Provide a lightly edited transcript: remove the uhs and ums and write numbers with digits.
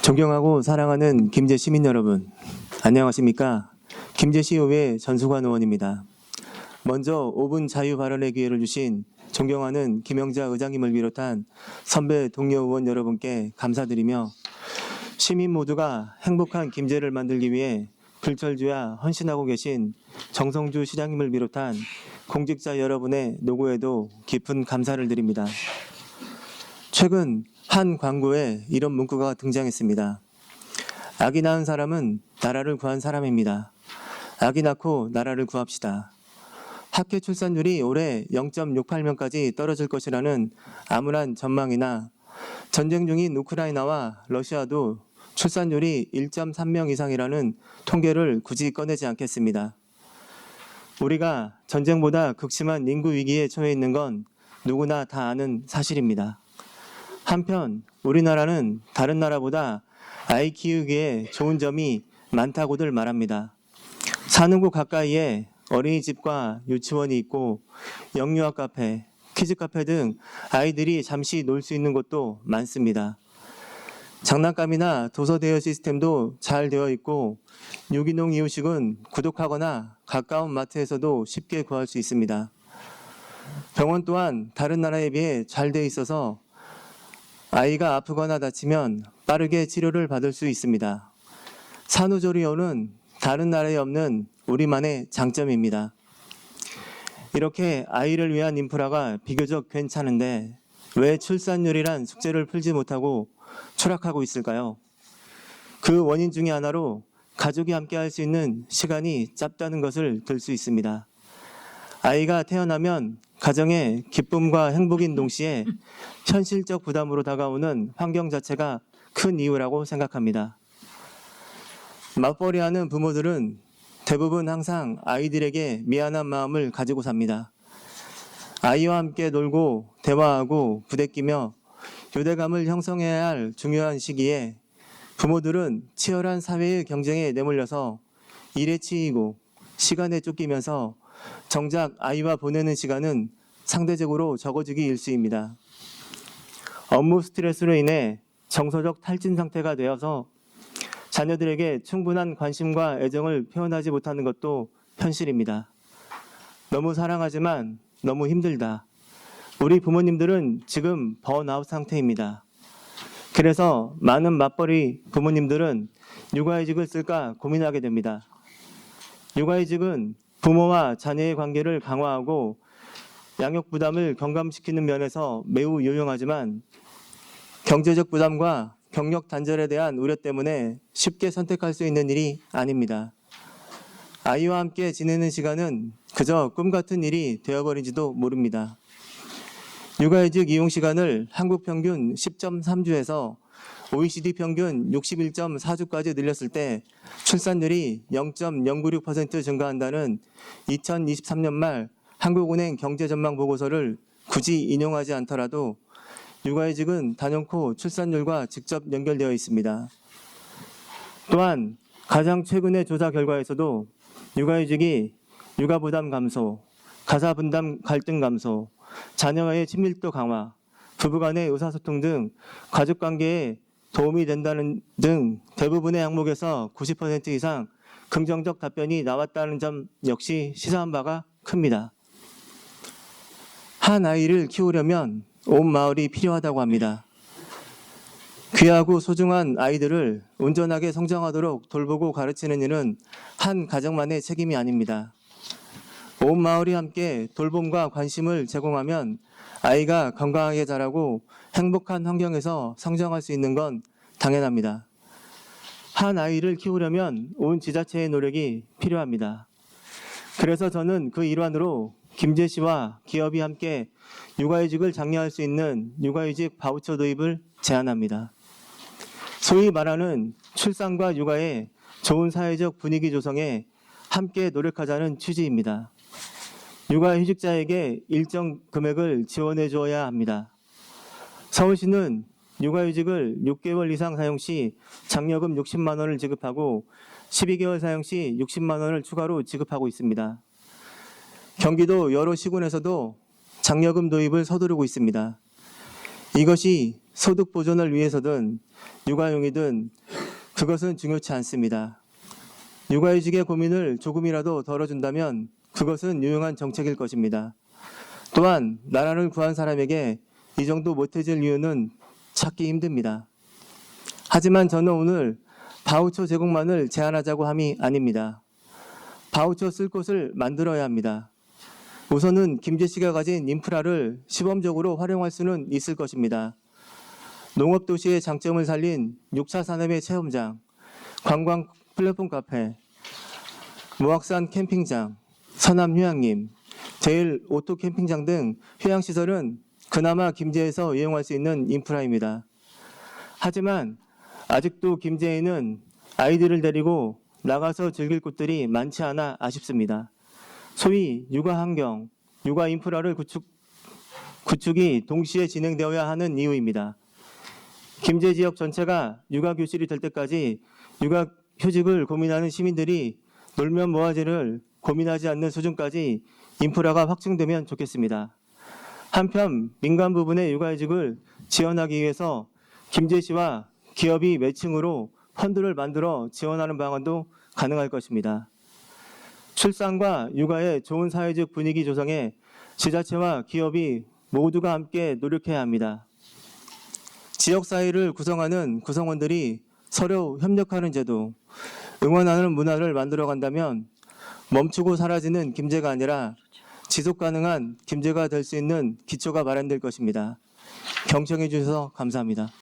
존경하고 사랑하는 김제 시민 여러분, 안녕하십니까? 김제시의회 전수관 의원입니다. 먼저 5분 자유 발언의 기회를 주신 존경하는 김영자 의장님을 비롯한 선배 동료 의원 여러분께 감사드리며 시민 모두가 행복한 김제를 만들기 위해 불철주야 헌신하고 계신 정성주 시장님을 비롯한 공직자 여러분의 노고에도 깊은 감사를 드립니다. 최근 한 광고에 이런 문구가 등장했습니다. 아기 낳은 사람은 나라를 구한 사람입니다. 아기 낳고 나라를 구합시다. 학회 출산율이 올해 0.68명까지 떨어질 것이라는 암울한 전망이나 전쟁 중인 우크라이나와 러시아도 출산율이 1.3명 이상이라는 통계를 굳이 꺼내지 않겠습니다. 우리가 전쟁보다 극심한 인구 위기에 처해 있는 건 누구나 다 아는 사실입니다. 한편 우리나라는 다른 나라보다 아이 키우기에 좋은 점이 많다고들 말합니다. 사는 곳 가까이에 어린이집과 유치원이 있고 영유아 카페, 키즈 카페 등 아이들이 잠시 놀 수 있는 곳도 많습니다. 장난감이나 도서 대여 시스템도 잘 되어 있고 유기농 이유식은 구독하거나 가까운 마트에서도 쉽게 구할 수 있습니다. 병원 또한 다른 나라에 비해 잘 되어 있어서 아이가 아프거나 다치면 빠르게 치료를 받을 수 있습니다. 산후조리원은 다른 나라에 없는 우리만의 장점입니다. 이렇게 아이를 위한 인프라가 비교적 괜찮은데 왜 출산율이란 숙제를 풀지 못하고 추락하고 있을까요? 그 원인 중에 하나로 가족이 함께 할 수 있는 시간이 짧다는 것을 들 수 있습니다. 아이가 태어나면 가정의 기쁨과 행복인 동시에 현실적 부담으로 다가오는 환경 자체가 큰 이유라고 생각합니다. 맞벌이하는 부모들은 대부분 항상 아이들에게 미안한 마음을 가지고 삽니다. 아이와 함께 놀고 대화하고 부대끼며 유대감을 형성해야 할 중요한 시기에 부모들은 치열한 사회의 경쟁에 내몰려서 일에 치이고 시간에 쫓기면서 정작 아이와 보내는 시간은 상대적으로 적어지기 일쑤입니다. 업무 스트레스로 인해 정서적 탈진 상태가 되어서 자녀들에게 충분한 관심과 애정을 표현하지 못하는 것도 현실입니다. 너무 사랑하지만 너무 힘들다. 우리 부모님들은 지금 번아웃 상태입니다. 그래서 많은 맞벌이 부모님들은 육아휴직을 쓸까 고민하게 됩니다. 육아휴직은 부모와 자녀의 관계를 강화하고 양육 부담을 경감시키는 면에서 매우 유용하지만 경제적 부담과 경력 단절에 대한 우려 때문에 쉽게 선택할 수 있는 일이 아닙니다. 아이와 함께 지내는 시간은 그저 꿈 같은 일이 되어버린지도 모릅니다. 육아휴직 이용 시간을 한국 평균 10.3주에서 OECD 평균 61.4주까지 늘렸을 때 출산율이 0.096% 증가한다는 2023년 말 한국은행 경제전망 보고서를 굳이 인용하지 않더라도 육아휴직은 단연코 출산율과 직접 연결되어 있습니다. 또한 가장 최근의 조사 결과에서도 육아휴직이 육아부담 감소, 가사분담 갈등 감소, 자녀와의 친밀도 강화, 부부간의 의사소통 등 가족관계에 도움이 된다는 등 대부분의 항목에서 90% 이상 긍정적 답변이 나왔다는 점 역시 시사한 바가 큽니다. 한 아이를 키우려면 온 마을이 필요하다고 합니다. 귀하고 소중한 아이들을 온전하게 성장하도록 돌보고 가르치는 일은 한 가정만의 책임이 아닙니다. 온 마을이 함께 돌봄과 관심을 제공하면 아이가 건강하게 자라고 행복한 환경에서 성장할 수 있는 건 당연합니다. 한 아이를 키우려면 온 지자체의 노력이 필요합니다. 그래서 저는 그 일환으로 김제시와 기업이 함께 육아휴직을 장려할 수 있는 육아휴직 바우처 도입을 제안합니다. 소위 말하는 출산과 육아의 좋은 사회적 분위기 조성에 함께 노력하자는 취지입니다. 육아휴직자에게 일정 금액을 지원해 주어야 합니다. 서울시는 육아휴직을 6개월 이상 사용 시 장려금 60만 원을 지급하고 12개월 사용 시 60만 원을 추가로 지급하고 있습니다. 경기도 여러 시군에서도 장려금 도입을 서두르고 있습니다. 이것이 소득 보존을 위해서든 육아용이든 그것은 중요치 않습니다. 육아휴직의 고민을 조금이라도 덜어준다면 그것은 유용한 정책일 것입니다. 또한 나라를 구한 사람에게 이 정도 못해질 이유는 찾기 힘듭니다. 하지만 저는 오늘 바우처 제공만을 제한하자고 함이 아닙니다. 바우처 쓸 곳을 만들어야 합니다. 우선은 김제 씨가 가진 인프라를 시범적으로 활용할 수는 있을 것입니다. 농업도시의 장점을 살린 6차 산업의 체험장, 관광 플랫폼 카페, 무악산 캠핑장, 서남 휴양림, 제일 오토 캠핑장 등 휴양시설은 그나마 김제에서 이용할 수 있는 인프라입니다. 하지만 아직도 김제에는 아이들을 데리고 나가서 즐길 곳들이 많지 않아 아쉽습니다. 소위 육아 환경, 육아 인프라를 구축이 동시에 진행되어야 하는 이유입니다. 김제 지역 전체가 육아 교실이 될 때까지 육아 휴직을 고민하는 시민들이 놀면 뭐하지를 고민하지 않는 수준까지 인프라가 확충되면 좋겠습니다. 한편 민간 부분의 육아휴직을 지원하기 위해서 김제시와 기업이 매칭으로 펀드를 만들어 지원하는 방안도 가능할 것입니다. 출산과 육아의 좋은 사회적 분위기 조성에 지자체와 기업이 모두가 함께 노력해야 합니다. 지역사회를 구성하는 구성원들이 서로 협력하는 제도, 응원하는 문화를 만들어간다면 멈추고 사라지는 김제가 아니라 지속가능한 김제가 될 수 있는 기초가 마련될 것입니다. 경청해 주셔서 감사합니다.